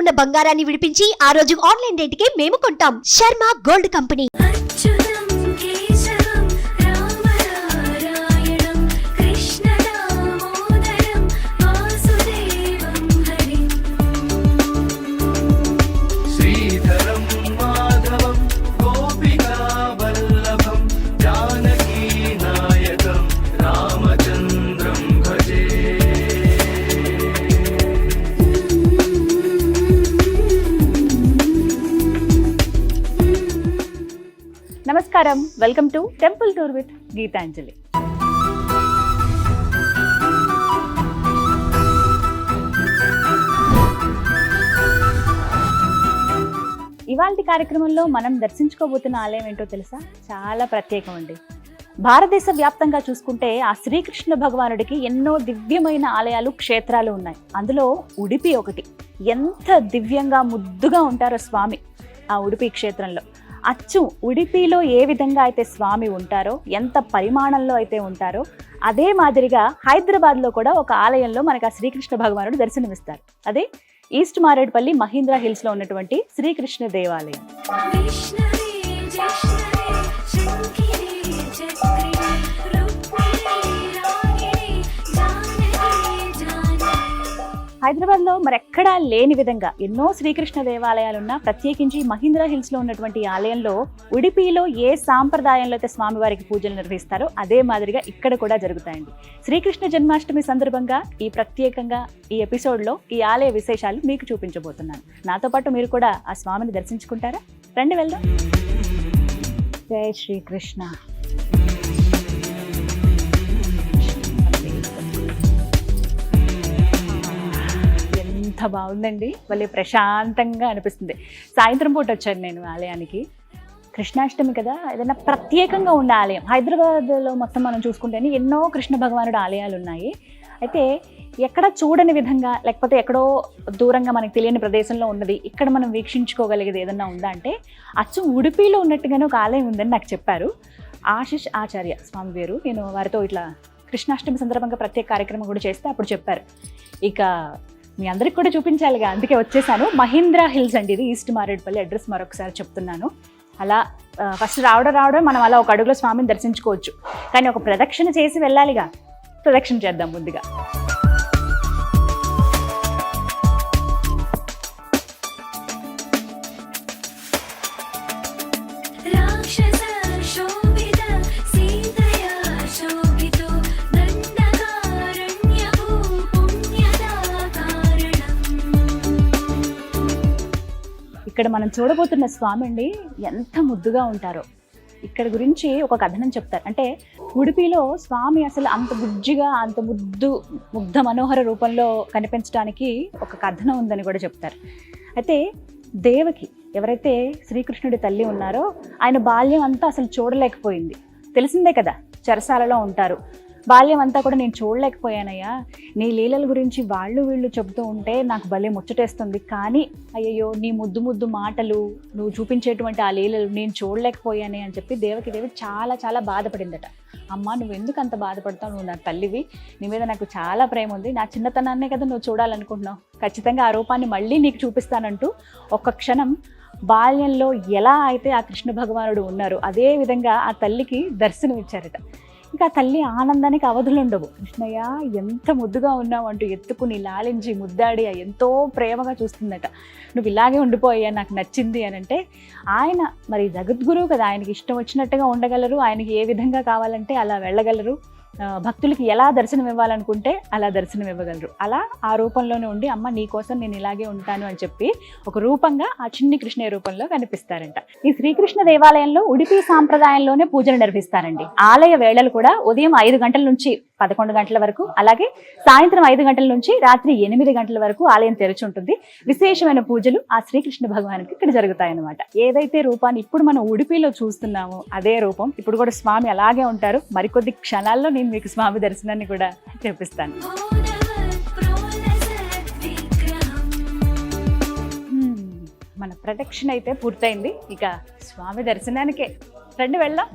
ఉన్న బంగారాన్ని విడిపించి ఆ రోజు ఆన్లైన్ రేటుకే మేము కొంటాం. Sharma gold company. నమస్కారం, welcome to temple tour with Geetanjali. ఇవాల్టి కార్యక్రమంలో మనం దర్శించుకోబోతున్న ఆలయం ఏంటో తెలుసా? చాలా ప్రత్యేకం అండి. భారతదేశ వ్యాప్తంగా చూసుకుంటే ఆ శ్రీకృష్ణ భగవానుడికి ఎన్నో దివ్యమైన ఆలయాలు, క్షేత్రాలు ఉన్నాయి. అందులో ఉడిపి ఒకటి. ఎంత దివ్యంగా ముద్దుగా ఉంటారో స్వామి ఆ ఉడిపి క్షేత్రంలో. అచ్చు ఉడిపిలో ఏ విధంగా అయితే స్వామి ఉంటారో, ఎంత పరిమాణంలో అయితే ఉంటారో, అదే మాదిరిగా హైదరాబాద్లో కూడా ఒక ఆలయంలో మనకు ఆ శ్రీకృష్ణ భగవానుడు దర్శనమిస్తారు. అదే ఈస్ట్ మారేడుపల్లి మహీంద్రా హిల్స్లో ఉన్నటువంటి శ్రీకృష్ణ దేవాలయం. హైదరాబాద్లో మరెక్కడా లేని విధంగా ఎన్నో శ్రీకృష్ణ దేవాలయాలున్నా, ప్రత్యేకించి మహీంద్రా హిల్స్లో ఉన్నటువంటి ఆలయంలో ఉడిపిలో ఏ సాంప్రదాయంలో అయితే స్వామివారికి పూజలు నిర్వహిస్తారో అదే మాదిరిగా ఇక్కడ కూడా జరుగుతాయండి. శ్రీకృష్ణ జన్మాష్టమి సందర్భంగా ఈ ప్రత్యేకంగా ఈ ఎపిసోడ్లో ఈ ఆలయ విశేషాలు మీకు చూపించబోతున్నాను. నాతో పాటు మీరు కూడా ఆ స్వామిని దర్శించుకుంటారా? రండి వెళ్దాం. జై శ్రీకృష్ణ. ఎంత బాగుందండి, భలే ప్రశాంతంగా అనిపిస్తుంది. సాయంత్రం పూట వచ్చాను నేను ఆలయానికి. కృష్ణాష్టమి కదా, ఏదైనా ప్రత్యేకంగా ఉండే ఆలయం. హైదరాబాద్లో మొత్తం మనం చూసుకుంటేనే ఎన్నో కృష్ణ భగవానుడు ఆలయాలు ఉన్నాయి. అయితే ఎక్కడ చూడని విధంగా, లేకపోతే ఎక్కడో దూరంగా మనకు తెలియని ప్రదేశంలో ఉన్నది ఇక్కడ మనం వీక్షించుకోగలిగేది ఏదన్నా ఉందా అంటే అచ్చు ఉడిపిలో ఉన్నట్టుగానే ఒక ఆలయం ఉందని నాకు చెప్పారు. ఆశిష్ ఆచార్య స్వామి పేరు. నేను వారితో ఇట్లా కృష్ణాష్టమి సందర్భంగా ప్రత్యేక కార్యక్రమం కూడా చేస్తే అప్పుడు చెప్పారు. ఇక మీ అందరికి కూడా చూపించాలిగా, అందుకే వచ్చేసాను. మహీంద్రా హిల్స్ అండి ఇది, ఈస్ట్ మారేడుపల్లి. అడ్రస్ మరొకసారి చెప్తున్నాను. అలా ఫస్ట్ రావడం మనం అలా ఒక అడుగులో స్వామిని దర్శించుకోవచ్చు, కానీ ఒక ప్రదక్షిణ చేసి వెళ్ళాలిగా. ప్రదక్షిణ చేద్దాం ముందుగా. ఇక్కడ మనం చూడబోతున్న స్వామి అండి ఎంత ముద్దుగా ఉంటారో. ఇక్కడ గురించి ఒక కథనం చెప్తారు. అంటే ఉడిపిలో స్వామి అసలు అంత బుజ్జిగా, అంత ముగ్ధ మనోహర రూపంలో కనిపించడానికి ఒక కథనం ఉందని కూడా చెప్తారు. అయితే దేవకి, ఎవరైతే శ్రీకృష్ణుడి తల్లి ఉన్నారో, ఆయన బాల్యం అంతా అసలు చూడలేకపోయింది. తెలిసిందే కదా, చెరసాలలో ఉంటారు. బాల్యం అంతా కూడా నేను చూడలేకపోయానయ్యా, నీ లీలల గురించి వాళ్ళు వీళ్ళు చెబుతూ ఉంటే నాకు భలే ముచ్చటేస్తుంది, కానీ అయ్యయ్యో నీ ముద్దు మాటలు, నువ్వు చూపించేటువంటి ఆ లీలలు నేను చూడలేకపోయానే అని చెప్పి దేవి చాలా చాలా బాధపడిందట. అమ్మ నువ్వు ఎందుకు అంత బాధపడతావు, నువ్వు నా తల్లివి, నీ మీద నాకు చాలా ప్రేమ ఉంది, నా చిన్నతనాన్నే కదా నువ్వు చూడాలనుకుంటున్నావు, ఖచ్చితంగా ఆ రూపాన్ని మళ్ళీ నీకు చూపిస్తానంటూ ఒక్క క్షణం బాల్యంలో ఎలా అయితే ఆ కృష్ణ భగవానుడు ఉన్నారో అదే విధంగా ఆ తల్లికి దర్శనం ఇచ్చారట. ఇంకా తల్లి ఆనందానికి అవధులు ఉండవు. కృష్ణయ్య ఎంత ముద్దుగా ఉన్నావు అంటూ ఎత్తుకుని లాలించి ముద్దాడి ఎంతో ప్రేమగా చూస్తుందట. నువ్వు ఇలాగే ఉండిపోయా, నాకు నచ్చింది అని అంటే ఆయన మరి జగద్గురువు కదా, ఆయనకి ఇష్టం వచ్చినట్టుగా ఉండగలరు, ఆయనకి ఏ విధంగా కావాలంటే అలా వెళ్ళగలరు. భక్తులకి ఎలా దర్శనం ఇవ్వాలనుకుంటే అలా దర్శనం ఇవ్వగలరు. అలా ఆ రూపంలోనే ఉండి అమ్మ నీ కోసం నేను ఇలాగే ఉంటాను అని చెప్పి ఒక రూపంగా ఆ చిన్ని కృష్ణయ్య రూపంలో కనిపిస్తారంట. ఈ శ్రీకృష్ణ దేవాలయంలో ఉడిపి సాంప్రదాయంలోనే పూజలు నిర్వహిస్తారండి. ఆలయ వేళలు కూడా ఉదయం 5 గంటల నుంచి 11 గంటల వరకు, అలాగే సాయంత్రం 5 గంటల నుంచి రాత్రి 8 గంటల వరకు ఆలయం తెరిచి ఉంటుంది. విశేషమైన పూజలు ఆ శ్రీకృష్ణ భగవానికి ఇక్కడ జరుగుతాయన్నమాట. ఏదైతే రూపాన్ని ఇప్పుడు మనం ఉడిపిలో చూస్తున్నామో అదే రూపం ఇప్పుడు కూడా స్వామి అలాగే ఉంటారు. మరికొద్ది క్షణాల్లో నేను మీకు స్వామి దర్శనాన్ని కూడా చేపిస్తాను. మన ప్రదక్షిణ అయితే పూర్తయింది, ఇక స్వామి దర్శనానికే రండి వెళ్దాం.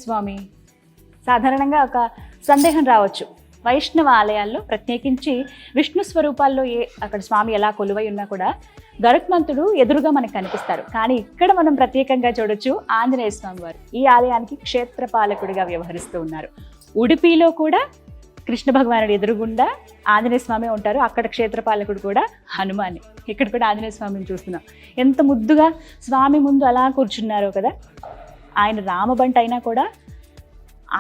స్వామి? సాధారణంగా ఒక సందేహం రావచ్చు, వైష్ణవ ఆలయాల్లో ప్రత్యేకించి విష్ణు స్వరూపాల్లో అక్కడ స్వామి ఎలా కొలువై ఉన్నా కూడా గరుత్మంతుడు ఎదురుగా మనకు కనిపిస్తారు. కానీ ఇక్కడ మనం ప్రత్యేకంగా చూడొచ్చు ఆంజనేయ స్వామి వారు ఈ ఆలయానికి క్షేత్రపాలకుడిగా వ్యవహరిస్తూ ఉన్నారు. ఉడిపిలో కూడా కృష్ణ భగవానుడు ఎదురుగుండా ఆంజనేయ స్వామి ఉంటారు. అక్కడ క్షేత్రపాలకుడు కూడా హనుమాని. ఇక్కడ కూడా ఆంజనేయ స్వామిని చూస్తున్నాం. ఎంత ముద్దుగా స్వామి ముందు అలా కూర్చున్నారో కదా. ఆయన రామబంట అయినా కూడా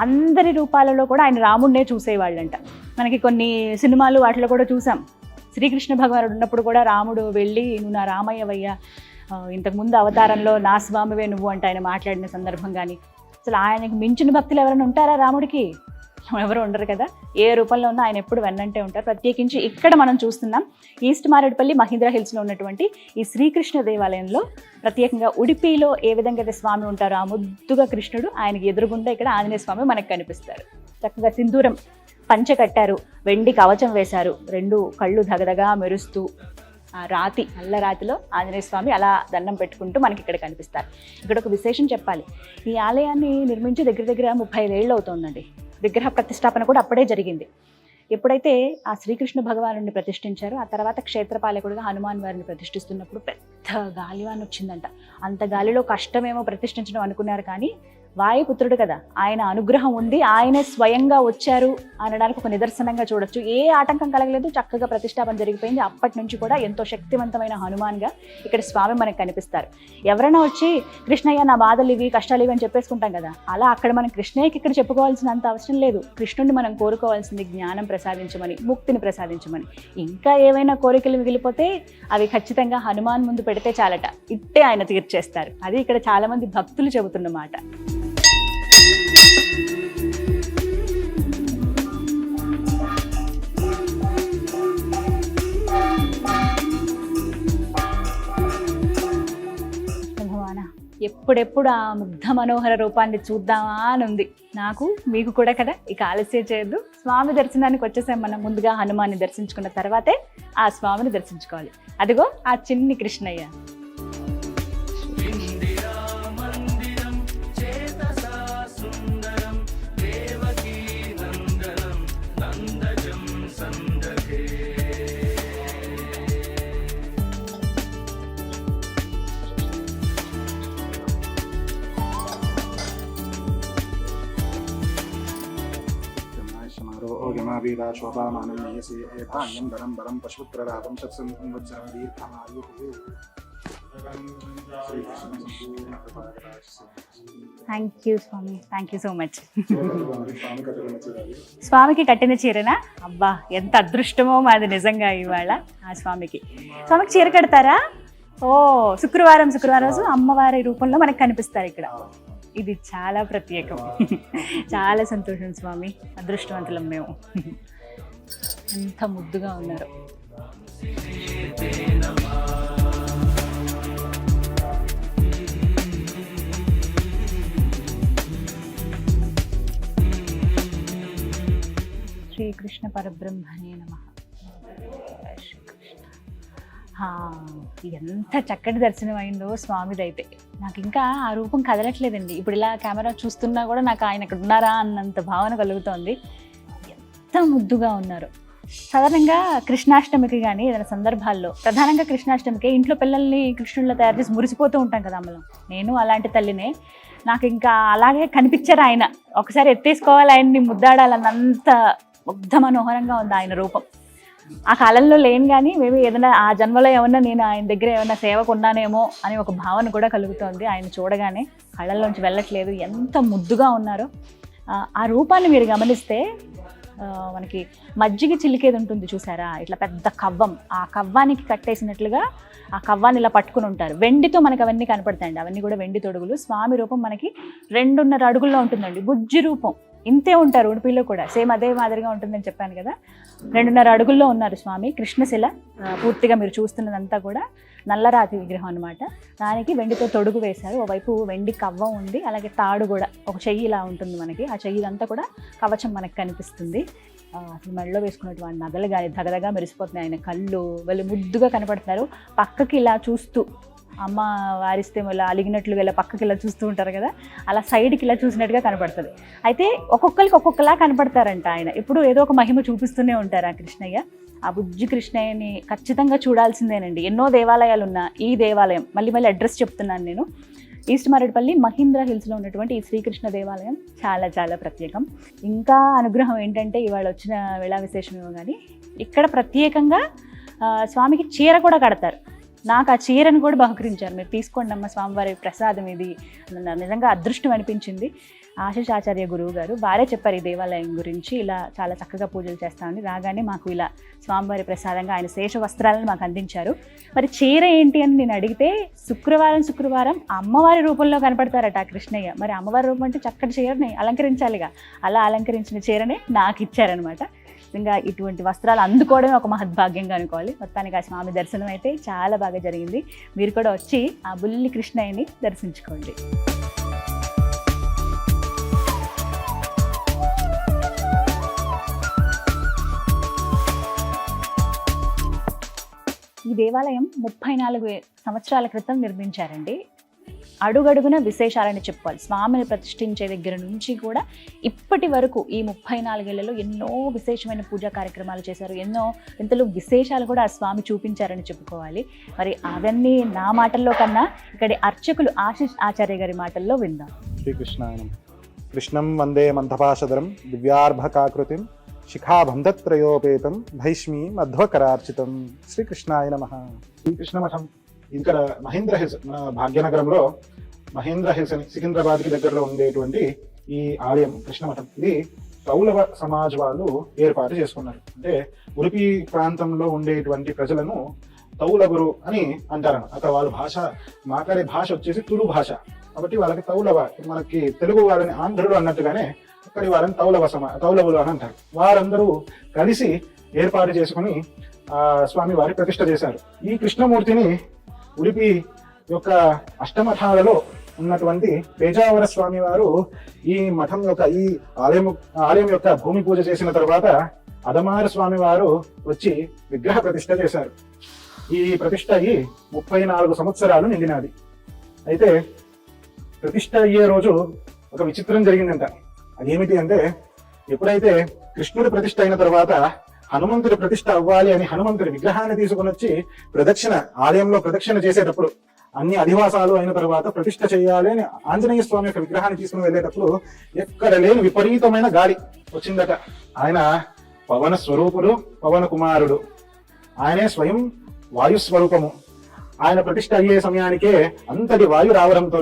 అందరి రూపాలలో కూడా ఆయన రాముడినే చూసేవాళ్ళంట. మనకి కొన్ని సినిమాలు వాటిలో కూడా చూసాం. శ్రీకృష్ణ భగవానుడు ఉన్నప్పుడు కూడా రాముడు వెళ్ళి నువ్వు నా రామయ్యవయ్యా, ఇంతకుముందు అవతారంలో నా స్వామివే నువ్వు అంటే ఆయన మాట్లాడిన సందర్భం. కానీ అసలు ఆయనకు మించిన భక్తులు ఎవరైనా ఉంటారా రాముడికి? ఎవరు ఉండరు కదా. ఏ రూపంలో ఉన్నా ఆయన ఎప్పుడు వెన్నంటే ఉంటారు. ప్రత్యేకించి ఇక్కడ మనం చూస్తున్నాం ఈస్ట్ మారేడుపల్లి మహీంద్రా హిల్స్లో ఉన్నటువంటి ఈ శ్రీకృష్ణ దేవాలయంలో ప్రత్యేకంగా ఉడిపిలో ఏ విధంగా అయితే స్వామి ఉంటారో ఆ ముద్దుగా కృష్ణుడు, ఆయనకి ఎదురుగుండా ఇక్కడ ఆంజనేయ స్వామి మనకు కనిపిస్తారు. చక్కగా సింధూరం పంచె కట్టారు, వెండి కవచం వేశారు, 2 కళ్ళు దగదగా మెరుస్తూ ఆ రాతి నల్ల రాతిలో ఆంజనేయ స్వామి అలా దండం పెట్టుకుంటూ మనకి ఇక్కడ కనిపిస్తారు. ఇక్కడ ఒక విశేషం చెప్పాలి. ఈ ఆలయాన్ని నిర్మించి దగ్గర దగ్గర 35 ఏళ్ళు అవుతుందండి. విగ్రహ ప్రతిష్టాపన కూడా అప్పుడే జరిగింది. ఎప్పుడైతే ఆ శ్రీకృష్ణ భగవానుడిని ప్రతిష్ఠించారో ఆ తర్వాత క్షేత్రపాలకుడిగా హనుమాన్ వారిని ప్రతిష్ఠిస్తున్నప్పుడు పెద్ద గాలివాన్ వచ్చిందంట. అంత గాలిలో కష్టమేమో ప్రతిష్ఠించడం అనుకున్నారు. కానీ వాయుపుత్రుడు కదా, ఆయన అనుగ్రహం ఉంది, ఆయనే స్వయంగా వచ్చారు అనడానికి ఒక నిదర్శనంగా చూడొచ్చు. ఏ ఆటంకం కలగలేదు, చక్కగా ప్రతిష్టాపన జరిగిపోయింది. అప్పటి నుంచి కూడా ఎంతో శక్తివంతమైన హనుమాన్గా ఇక్కడ స్వామి మనకు కనిపిస్తారు. ఎవరైనా వచ్చి కృష్ణయ్య నా బాధలు ఇవి కష్టాలు ఇవి అని చెప్పేసుకుంటాం కదా, అలా అక్కడ మనం కృష్ణయ్యకి ఇక్కడ చెప్పుకోవాల్సినంత అవసరం లేదు. కృష్ణుడిని మనం కోరుకోవాల్సింది జ్ఞానం ప్రసాదించమని, ముక్తిని ప్రసాదించమని. ఇంకా ఏవైనా కోరికలు మిగిలిపోతే అవి ఖచ్చితంగా హనుమాన్ ముందు పెడితే చాలట, ఇట్టే ఆయన తీర్చేస్తారు. అది ఇక్కడ చాలా మంది భక్తులు చెబుతున్నమాట. ఎప్పుడెప్పుడు ఆ ముగ్ధ మనోహర రూపాన్ని చూద్దామా అని ఉంది నాకు, మీకు కూడా కదా. ఇక ఆలస్యం చేయొద్దు, స్వామి దర్శనానికి వచ్చేసాం మనం. ముందుగా హనుమాన్ని దర్శించుకున్న తర్వాతే ఆ స్వామిని దర్శించుకోవాలి. అదిగో ఆ చిన్ని Krishnayya. Thank you Swami, thank you so much. స్వామికి కట్టిన చీరనా? అబ్బా ఎంత అదృష్టమో మాది నిజంగా ఇవాళ. ఆ స్వామికి చీర కడతారా? ఓ శుక్రవారం రోజు అమ్మవారి రూపంలో మనకు కనిపిస్తారు ఇక్కడ. ఇది చాలా ప్రత్యేకం. చాలా సంతోషం స్వామి, అదృష్టవంతులం మేము. ఎంత ముద్దుగా ఉన్నారు. శ్రీకృష్ణ పరబ్రహ్మణే నమః. ఎంత చక్కటి దర్శనం అయిందో స్వామిదైతే. నాకు ఇంకా ఆ రూపం కదలట్లేదండి. ఇప్పుడు ఇలా కెమెరా చూస్తున్నా కూడా నాకు ఆయన ఇక్కడ ఉన్నారా అన్నంత భావన కలుగుతోంది. ఎంత ముద్దుగా ఉన్నారు. సాధారణంగా కృష్ణాష్టమికి కానీ ఏదైనా సందర్భాల్లో, ప్రధానంగా కృష్ణాష్టమికి ఇంట్లో పిల్లల్ని కృష్ణుల్లో తయారు చేసి మురిసిపోతూ ఉంటాం కదా అమ్మలో. నేను అలాంటి తల్లినే. నాకు ఇంకా అలాగే కనిపించారు ఆయన. ఒకసారి ఎత్తేసుకోవాలి ఆయన్ని, ముద్దాడాలన్నంత ముగ్ధ మనోహరంగా ఉంది ఆయన రూపం. ఆ కాలంలో లేను కానీ మేబీ ఏదైనా ఆ జన్మలో ఏమన్నా నేను ఆయన దగ్గర ఏమన్నా సేవకు ఉన్నానేమో అని ఒక భావన కూడా కలుగుతోంది. ఆయన చూడగానే కళ్ళల్లోంచి వెళ్ళట్లేదు, ఎంత ముద్దుగా ఉన్నారో. ఆ రూపాన్ని మీరు గమనిస్తే మనకి మజ్జిగ చిలికేది ఉంటుంది చూసారా, ఇట్లా పెద్ద కవ్వం, ఆ కవ్వానికి కట్టేసినట్లుగా ఆ కవ్వాన్ని ఇలా పట్టుకుని ఉంటారు. వెండితో మనకు అవన్నీ కనపడతాయండి, అవన్నీ కూడా వెండి తొడుగులు. స్వామి రూపం మనకి 2.5 అడుగుల్లో ఉంటుందండి, బుజ్జి రూపం. ఇంతే ఉంటారు ఉడిపిలో కూడా, సేమ్ అదే మాదిరిగా ఉంటుందని చెప్పాను కదా. 2.5 అడుగుల్లో ఉన్నారు స్వామి. కృష్ణశిల పూర్తిగా మీరు చూస్తున్నదంతా కూడా నల్లరాతి విగ్రహం అనమాట. దానికి వెండితో తొడుగు వేశారు. ఓవైపు వెండి కవ్వం ఉంది, అలాగే తాడు కూడా, ఒక చెయ్యి ఇలా ఉంటుంది మనకి. ఆ చెయ్యిదంతా కూడా కవచం మనకు కనిపిస్తుంది. అసలు మెడలో వేసుకున్నటువంటి నగలు కానీ దగదగా మెరిసిపోతున్నాయి. ఆయన కళ్ళు వాళ్ళు ముద్దుగా కనపడుతున్నారు. పక్కకి ఇలా చూస్తూ అమ్మ వారిస్తే ఇలా అలిగినట్లుగా ఇలా పక్కకి ఇలా చూస్తూ ఉంటారు కదా, అలా సైడ్కి ఇలా చూసినట్టుగా కనపడుతుంది. అయితే ఒక్కొక్కరికి ఒక్కొక్కలా కనపడతారంట ఆయన. ఎప్పుడు ఏదో ఒక మహిమ చూపిస్తూనే ఉంటారు ఆ కృష్ణయ్య. ఆ బుజ్జి కృష్ణయ్యని ఖచ్చితంగా చూడాల్సిందేనండి. ఎన్నో దేవాలయాలు ఉన్న ఈ దేవాలయం, మళ్ళీ మళ్ళీ అడ్రస్ చెప్తున్నాను నేను, ఈస్ట్ మారేడుపల్లి మహీంద్రా హిల్స్లో ఉన్నటువంటి ఈ శ్రీకృష్ణ దేవాలయం చాలా చాలా ప్రత్యేకం. ఇంకా అనుగ్రహం ఏంటంటే ఇవాళ వచ్చిన వేళా విశేషమేమో కానీ ఇక్కడ ప్రత్యేకంగా స్వామికి చీర కూడా కడతారు. నాకు ఆ చీరను కూడా బహుకరించారు. మీరు తీసుకోండి అమ్మ, స్వామివారి ప్రసాదం ఇది. నిజంగా అదృష్టం అనిపించింది. ఆశీష్ ఆచార్య గురువు గారు వారే చెప్పారు ఈ దేవాలయం గురించి, ఇలా చాలా చక్కగా పూజలు చేస్తామని. రాగానే మాకు ఇలా స్వామివారి ప్రసాదంగా ఆయన శేష వస్త్రాలను మాకు అందించారు. మరి చీర ఏంటి అని నేను అడిగితే శుక్రవారం అమ్మవారి రూపంలో కనపడతారట ఆ కృష్ణయ్య. మరి అమ్మవారి రూపం అంటే చక్కటి చీరని అలంకరించాలిగా, అలా అలంకరించిన చీరనే నాకు ఇచ్చారనమాట. నిజంగా ఇటువంటి వస్త్రాలు అందుకోవడమే ఒక మహద్భాగ్యంగా అనుకోవాలి. మొత్తానికి ఆ స్వామి దర్శనం అయితే చాలా బాగా జరిగింది. మీరు కూడా వచ్చి ఆ బుల్లి కృష్ణయ్యని దర్శించుకోండి. ఈ దేవాలయం 34 సంవత్సరాల క్రితం నిర్మించారండి. అడుగడుగున విశేషాలని చెప్పుకోవాలి. స్వామిని ప్రతిష్ఠించే దగ్గర నుంచి కూడా ఇప్పటి వరకు ఈ 34 ఏళ్లలో ఎన్నో విశేషమైన పూజా కార్యక్రమాలు చేశారు. ఎంతలో విశేషాలు కూడా ఆ స్వామి చూపించారని చెప్పుకోవాలి. మరి అవన్నీ నా మాటల్లో కన్నా ఇక్కడి అర్చకులు ఆశీష్ ఆచార్య గారి మాటల్లో విందాం. శ్రీకృష్ణాయనం. కృష్ణం వందే మందపాశధరం దివ్యార్భకాకృతిం శిఖాబంధత్రయోపేతం భైష్మీ మధ్వకరార్చితం. శ్రీకృష్ణాయ నమః. శ్రీకృష్ణ మఠం ఇక్కడ మహేంద్ర హిల్స్, మన భాగ్యనగరంలో మహేంద్ర హిల్స్ అని సికింద్రాబాద్కి దగ్గరలో ఉండేటువంటి ఈ ఆలయం కృష్ణ మఠం, ఇది తౌలవ సమాజ్ వాళ్ళు ఏర్పాటు చేసుకున్నారు. అంటే ఉడిపి ప్రాంతంలో ఉండేటువంటి ప్రజలను తౌలగురు అని అంటారు. అక్కడ వాళ్ళ భాష మాట్లాడే భాష వచ్చేసి తులు భాష, కాబట్టి వాళ్ళకి తౌలవ, మనకి తెలుగు వాళ్ళని ఆంధ్రులు అన్నట్టుగానే అక్కడి వాళ్ళని తౌలవులు అని అంటారు. వారందరూ కలిసి ఏర్పాటు చేసుకుని స్వామి వారి ప్రతిష్ఠ చేశారు. ఈ కృష్ణమూర్తిని ఉడిపి యొక్క అష్టమఠాలలో ఉన్నటువంటి పేజావర స్వామి వారు ఈ మఠం యొక్క ఈ ఆలయం యొక్క భూమి పూజ చేసిన తర్వాత అదమార స్వామి వారు వచ్చి విగ్రహ ప్రతిష్ఠ చేశారు. ఈ ప్రతిష్ఠ అయ్యి 34 సంవత్సరాలు నిండినది. అయితే ప్రతిష్ఠ అయ్యే రోజు ఒక విచిత్రం జరిగిందంట. అదేమిటి అంటే, ఎప్పుడైతే కృష్ణుడి ప్రతిష్ఠ అయిన తర్వాత హనుమంతుడి ప్రతిష్ఠ అవ్వాలి అని హనుమంతుడి విగ్రహాన్ని తీసుకుని వచ్చి ఆలయంలో ప్రదక్షిణ చేసేటప్పుడు, అన్ని అధివాసాలు అయిన తర్వాత ప్రతిష్ఠ చేయాలి అని ఆంజనేయ స్వామి యొక్క విగ్రహాన్ని తీసుకుని వెళ్ళేటప్పుడు ఎక్కడ లేని విపరీతమైన గాలి వచ్చిందట. ఆయన పవన స్వరూపుడు, పవన కుమారుడు, ఆయనే స్వయం వాయుస్వరూపము. ఆయన ప్రతిష్ఠ అయ్యే సమయానికే అంతటి వాయు రావడంతో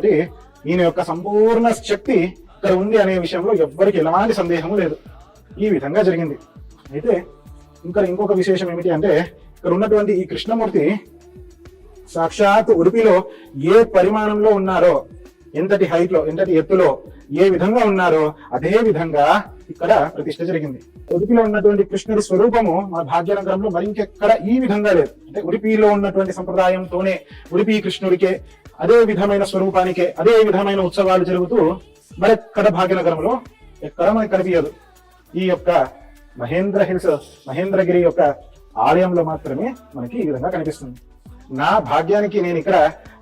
ఈయన యొక్క సంపూర్ణ శక్తి ఇక్కడ ఉంది అనే విషయంలో ఎవ్వరికి ఎలాంటి సందేహము లేదు. ఈ విధంగా జరిగింది. అయితే ఇంకొక విశేషం ఏమిటి అంటే, ఇక్కడ ఉన్నటువంటి ఈ కృష్ణమూర్తి సాక్షాత్ ఉడిపిలో ఏ పరిమాణంలో ఉన్నారో, ఎంతటి హైట్ లో, ఎంతటి ఎత్తులో ఏ విధంగా ఉన్నారో అదే విధంగా ఇక్కడ ప్రతిష్ఠ జరిగింది. ఉడిపిలో ఉన్నటువంటి కృష్ణుడి స్వరూపము మన భాగ్యనగరంలో మరింకెక్కడ ఈ విధంగా లేదు. అంటే ఉడిపిలో ఉన్నటువంటి సంప్రదాయంతోనే ఉడిపి కృష్ణుడికే అదే విధమైన స్వరూపానికే అదే విధమైన ఉత్సవాలు జరుగుతూ మరెక్కడ భాగ్యనగరంలో ఎక్కడ మనకి కనిపించదు. ఈ యొక్క మహేంద్ర హిల్స్, మహేంద్రగిరి యొక్క ఆలయంలో మాత్రమే మనకి ఈ విధంగా కనిపిస్తుంది. నా భాగ్యానికి నేను ఇక్కడ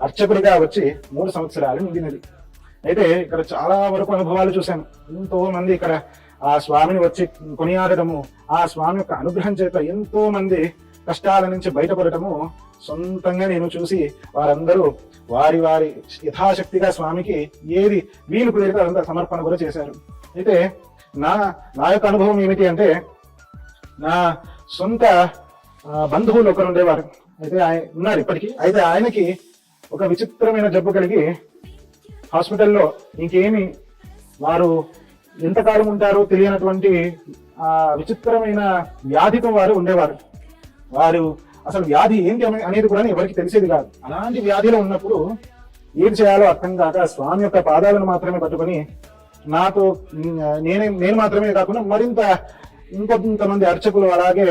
అర్చకుడిగా వచ్చి 3 సంవత్సరాలు నిండినది. అయితే ఇక్కడ చాలా వరకు అనుభవాలు చూశాను. ఎంతో మంది ఇక్కడ ఆ స్వామిని వచ్చి కొనియాడటము, ఆ స్వామి యొక్క అనుగ్రహం చేత ఎంతో మంది కష్టాల నుంచి బయటపడటము సొంతంగా నేను చూసి, వారందరూ వారి యథాశక్తిగా స్వామికి ఏది వీలు కుదిరితే అదంతా సమర్పణ కూడా చేశారు. అయితే నా యొక్క అనుభవం ఏమిటి అంటే, నా సొంత బంధువులు ఒకరు ఉండేవారు. అయితే ఆయన ఉన్నారు ఇప్పటికీ. అయితే ఆయనకి ఒక విచిత్రమైన జబ్బు కలిగి హాస్పిటల్లో ఇంకేమి వారు ఎంతకాలం ఉంటారో తెలియనటువంటి విచిత్రమైన వ్యాధితో వారు ఉండేవారు. వారు అసలు వ్యాధి ఏంటి అనేది కూడా ఎవరికి తెలిసేది కాదు. అలాంటి వ్యాధిలో ఉన్నప్పుడు ఏం చేయాలో అర్థం కాక స్వామి యొక్క పాదాలను మాత్రమే పట్టుకొని, నేను మాత్రమే కాకుండా మరింత ఇంకొంతమంది అర్చకులు, అలాగే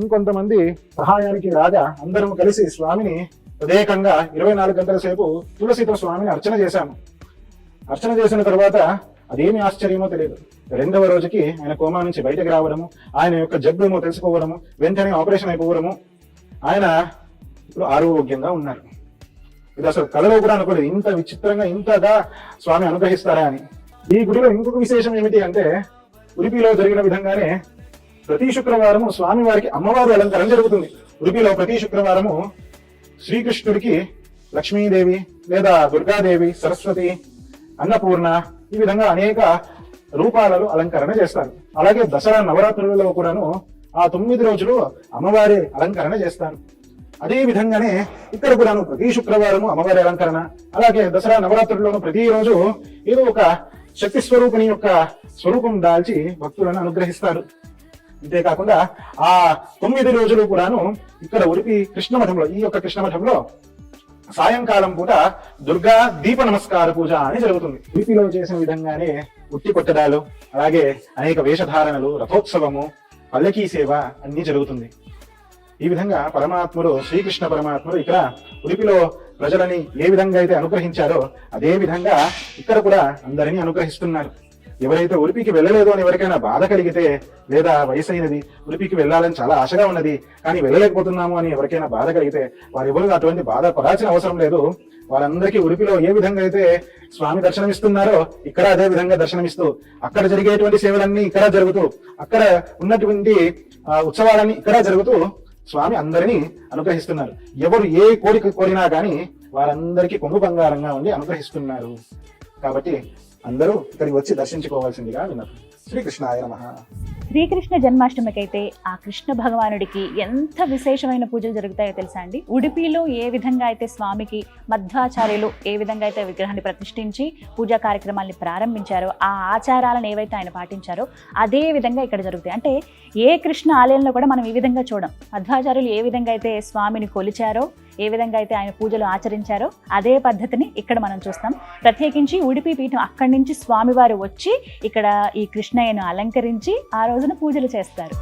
ఇంకొంతమంది సహాయానికి రాగా అందరం కలిసి స్వామిని ప్రత్యేకంగా 24 గంటల సేపు తులసితో స్వామిని అర్చన చేశాము. అర్చన చేసిన తర్వాత అదేమి ఆశ్చర్యమో తెలియదు, 2వ రోజుకి ఆయన కోమా నుంచి బయటకు రావడము, ఆయన యొక్క జబ్బు ఏమో తెలుసుకోవడము, వెంటనే ఆపరేషన్ అయిపోవడము, ఆయన ఇప్పుడు ఆరోగ్యంగా ఉన్నారు. ఇది అసలు కళలో కూడా అనుకోలేదు, ఇంత విచిత్రంగా ఇంతగా స్వామి అనుగ్రహిస్తారా అని. ఈ గుడిలో ఇంకొక విశేషం ఏమిటి అంటే, ఉడిపిలో జరిగిన విధంగానే ప్రతి శుక్రవారము స్వామి వారికి అమ్మవారి అలంకరణ జరుగుతుంది. ఉడిపిలో ప్రతి శుక్రవారము శ్రీకృష్ణుడికి లక్ష్మీదేవి లేదా దుర్గాదేవి, సరస్వతి, అన్నపూర్ణ ఈ విధంగా అనేక రూపాలలో అలంకరణ చేస్తారు. అలాగే దసరా నవరాత్రులలో కూడాను ఆ 9 రోజులు అమ్మవారి అలంకరణ చేస్తారు. అదే విధంగానే ఇక్కడ కూడాను ప్రతి శుక్రవారము అమ్మవారి అలంకరణ, అలాగే దసరా నవరాత్రుల్లోనూ ప్రతిరోజు ఏదో ఒక శక్తి స్వరూపిణి యొక్క స్వరూపం దాల్చి భక్తులను అనుగ్రహిస్తారు. అంతేకాకుండా ఆ 9 రోజులు కూడాను ఇక్కడ ఉడిపి కృష్ణమఠంలో, ఈ యొక్క కృష్ణమఠంలో సాయంకాలం పూట దుర్గా దీప నమస్కార పూజ అని జరుగుతుంది. ఉడిపిలో చేసిన విధంగానే ఉట్టి కొట్టడాలు, అలాగే అనేక వేషధారణలు, రథోత్సవము, పల్లకీ సేవ అన్ని జరుగుతుంది. ఈ విధంగా పరమాత్ముడు, శ్రీకృష్ణ పరమాత్ముడు ఇక్కడ ఉడిపిలో ప్రజలని ఏ విధంగా అయితే అనుగ్రహించారో అదే విధంగా ఇక్కడ కూడా అందరినీ అనుగ్రహిస్తున్నారు. ఎవరైతే ఉడిపికి వెళ్ళలేదు అని ఎవరికైనా బాధ కలిగితే, లేదా వయసైనది ఉడిపికి వెళ్ళాలని చాలా ఆశగా ఉన్నది కానీ వెళ్ళలేకపోతున్నాము అని ఎవరికైనా బాధ కలిగితే, వారెవరు అటువంటి బాధ పడాల్సిన అవసరం లేదు. వారందరికీ ఉడిపిలో ఏ విధంగా అయితే స్వామి దర్శనమిస్తున్నారో ఇక్కడ అదే విధంగా దర్శనమిస్తూ, అక్కడ జరిగేటువంటి సేవలన్నీ ఇక్కడ జరుగుతూ, అక్కడ ఉన్నటువంటి ఉత్సవాలన్నీ ఇక్కడ జరుగుతూ స్వామి అందరినీ అనుగ్రహిస్తున్నారు. ఎవరు ఏ కోరిక కోరినా కానీ వారందరికీ కొంగు బంగారంగా ఉండి అనుగ్రహిస్తున్నారు. కాబట్టి అందరూ ఇక్కడికి వచ్చి దర్శించుకోవాల్సిందిగా విన్నది. శ్రీకృష్ణాయ నమః. శ్రీకృష్ణ జన్మాష్టమికి అయితే ఆ కృష్ణ భగవానుడికి ఎంత విశేషమైన పూజలు జరుగుతాయో తెలుసా అండి. ఉడిపిలో ఏ విధంగా అయితే స్వామికి మధ్వాచార్యులు ఏ విధంగా అయితే విగ్రహాన్ని ప్రతిష్ఠించి పూజా కార్యక్రమాల్ని ప్రారంభించారో, ఆ ఆచారాలను ఏవైతే ఆయన పాటించారో అదే విధంగా ఇక్కడ జరుగుతాయి. అంటే ఏ కృష్ణ ఆలయంలో కూడా మనం ఈ విధంగా చూడం. మధ్వాచార్యులు ఏ విధంగా అయితే స్వామిని కొలిచారో, ఏ విధంగా అయితే ఆయన పూజలు ఆచరించారో అదే పద్ధతిని ఇక్కడ మనం చూస్తాం. ప్రత్యేకించి ఉడిపి పీఠం అక్కడి నుంచి స్వామివారు వచ్చి ఇక్కడ ఈ కృష్ణయ్యను అలంకరించి ఆ రోజున పూజలు చేస్తారు.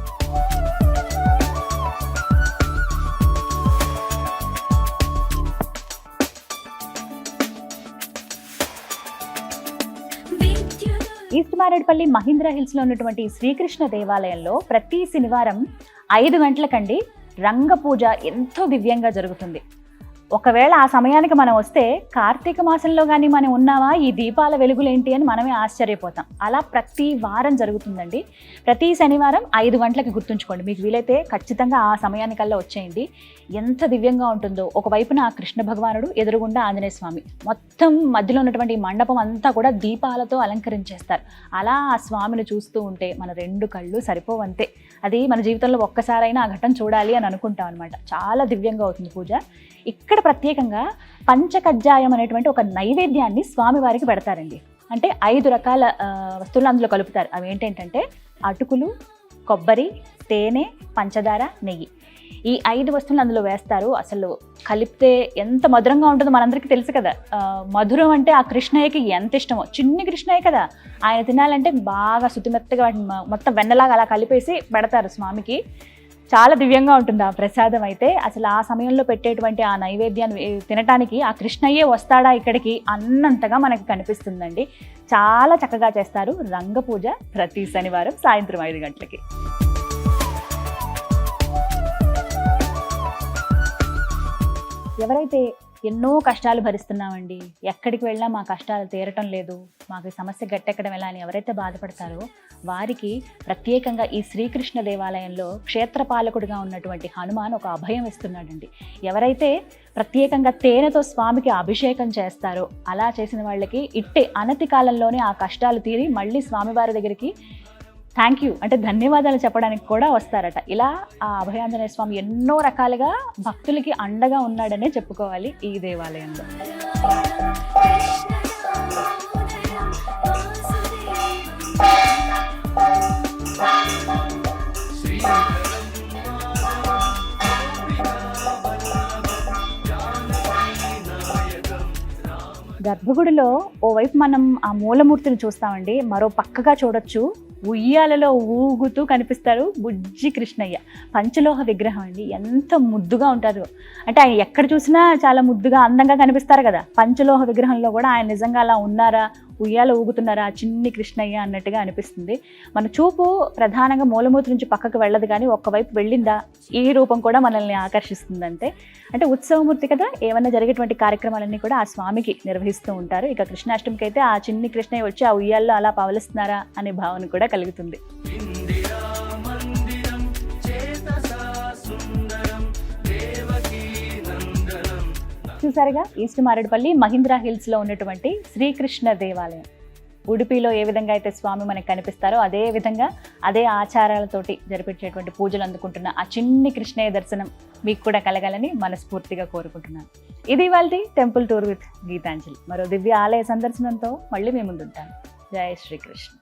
ఈస్ట్ మారేడుపల్లి మహీంద్రా హిల్స్ లో ఉన్నటువంటి శ్రీకృష్ణ దేవాలయంలో ప్రతి శనివారం 5 గంటలకండి రంగ పూజ ఎంతో దివ్యంగా జరుగుతుంది. ఒకవేళ ఆ సమయానికి మనం వస్తే కార్తీక మాసంలో కానీ మనం ఉన్నామా, ఈ దీపాల వెలుగులేంటి అని మనమే ఆశ్చర్యపోతాం. అలా ప్రతి వారం జరుగుతుందండి. ప్రతి శనివారం 5 గంటలకి గుర్తుంచుకోండి. మీకు వీలైతే ఖచ్చితంగా ఆ సమయానికల్లా వచ్చేయండి. ఎంత దివ్యంగా ఉంటుందో. ఒకవైపున ఆ కృష్ణ భగవానుడు, ఎదురుగుండా ఆంజనేయ స్వామి, మొత్తం మధ్యలో ఉన్నటువంటి మండపం అంతా కూడా దీపాలతో అలంకరించేస్తారు. అలా ఆ స్వామిని చూస్తూ ఉంటే మన 2 కళ్ళు సరిపోవంతే. అది మన జీవితంలో ఒక్కసారైనా ఆ ఘటన చూడాలి అని అనుకుంటాం అనమాట. చాలా దివ్యంగా అవుతుంది పూజ. ఇక్కడ ప్రత్యేకంగా పంచకజ్జాయం అనేటువంటి ఒక నైవేద్యాన్ని స్వామివారికి పెడతారండి. అంటే 5 రకాల వస్తువులు అందులో కలుపుతారు. అవి ఏంటంటే అటుకులు, కొబ్బరి, తేనె, పంచదార, నెయ్యి. ఈ 5 వస్తువులు అందులో వేస్తారు. అసలు కలిపితే ఎంత మధురంగా ఉంటుందో మనందరికీ తెలుసు కదా. మధురం అంటే ఆ కృష్ణయ్యకి ఎంత ఇష్టమో. చిన్ని కృష్ణయ్య కదా, ఆయన తినాలంటే బాగా శుతిమెత్తగా మొత్తం వెన్నలాగా అలా కలిపేసి పెడతారు స్వామికి. చాలా దివ్యంగా ఉంటుంది ఆ ప్రసాదం అయితే. అసలు ఆ సమయంలో పెట్టేటువంటి ఆ నైవేద్యాన్ని తినటానికి ఆ కృష్ణయ్యే వస్తాడా ఇక్కడికి అన్నంతగా మనకి కనిపిస్తుందండి. చాలా చక్కగా చేస్తారు రంగ పూజ ప్రతి శనివారం సాయంత్రం 5 గంటలకి. ఎవరైతే ఎన్నో కష్టాలు భరిస్తున్నామండి, ఎక్కడికి వెళ్ళినా మా కష్టాలు తీరటం లేదు, మాకు సమస్య గట్టెక్కడం ఎలా అని ఎవరైతే బాధపడతారో వారికి ప్రత్యేకంగా ఈ శ్రీకృష్ణ దేవాలయంలో క్షేత్రపాలకుడిగా ఉన్నటువంటి హనుమాన్ ఒక అభయం ఇస్తున్నాడండి. ఎవరైతే ప్రత్యేకంగా తేనెతో స్వామికి అభిషేకం చేస్తారో అలా చేసిన వాళ్ళకి ఇట్టే అనతి కాలంలోనే ఆ కష్టాలు తీరి మళ్ళీ స్వామివారి దగ్గరికి థ్యాంక్ యూ అంటే ధన్యవాదాలు చెప్పడానికి కూడా వస్తారట. ఇలా ఆ అభయాంజనేయ స్వామి ఎన్నో రకాలుగా భక్తులకి అండగా ఉన్నాడనే చెప్పుకోవాలి ఈ దేవాలయంలో. గర్భగుడిలో ఓవైపు మనం ఆ మూలమూర్తిని చూస్తామండి, మరో పక్కగా చూడొచ్చు ఉయ్యాలలో ఊగుతూ కనిపిస్తారు బుజ్జి కృష్ణయ్య. పంచలోహ విగ్రహం అండి, ఎంత ముద్దుగా ఉంటారు అంటే ఆయన ఎక్కడ చూసినా చాలా ముద్దుగా అందంగా కనిపిస్తారు కదా. పంచలోహ విగ్రహంలో కూడా ఆయన నిజంగా అలా ఉన్నారా, ఉయ్యాల ఊగుతున్నారా ఆ చిన్ని కృష్ణయ్య అన్నట్టుగా అనిపిస్తుంది. మన చూపు ప్రధానంగా మూలమూతి నుంచి పక్కకు వెళ్ళదు, కానీ ఒక్కవైపు వెళ్ళిందా ఈ రూపం కూడా మనల్ని ఆకర్షిస్తుంది. అంటే ఉత్సవమూర్తి కదా, ఏమన్నా జరిగేటువంటి కార్యక్రమాలన్నీ కూడా ఆ స్వామికి నిర్వహిస్తూ ఉంటారు. ఇక కృష్ణాష్టమికి అయితే ఆ చిన్ని కృష్ణయ్య వచ్చి ఆ ఉయ్యాల్లో అలా పవలిస్తున్నారా అనే భావన కూడా కలుగుతుంది. చూసారుగా, ఈస్ట్ మారేడుపల్లి మహీంద్రా హిల్స్ లో ఉన్నటువంటి శ్రీకృష్ణ దేవాలయం. ఉడిపిలో ఏ విధంగా అయితే స్వామి మనకు కనిపిస్తారో అదే విధంగా అదే ఆచారాలతోటి జరిపించేటువంటి పూజలు అందుకుంటున్న ఆ చిన్ని కృష్ణయ్య దర్శనం మీకు కూడా కలగాలని మనస్ఫూర్తిగా కోరుకుంటున్నాను. ఇది ఇవాల్టి టెంపుల్ టూర్ విత్ గీతాంజలి. మరో దివ్య ఆలయ సందర్శనంతో మళ్ళీ మీ ముందుంటాను. జై శ్రీకృష్ణ.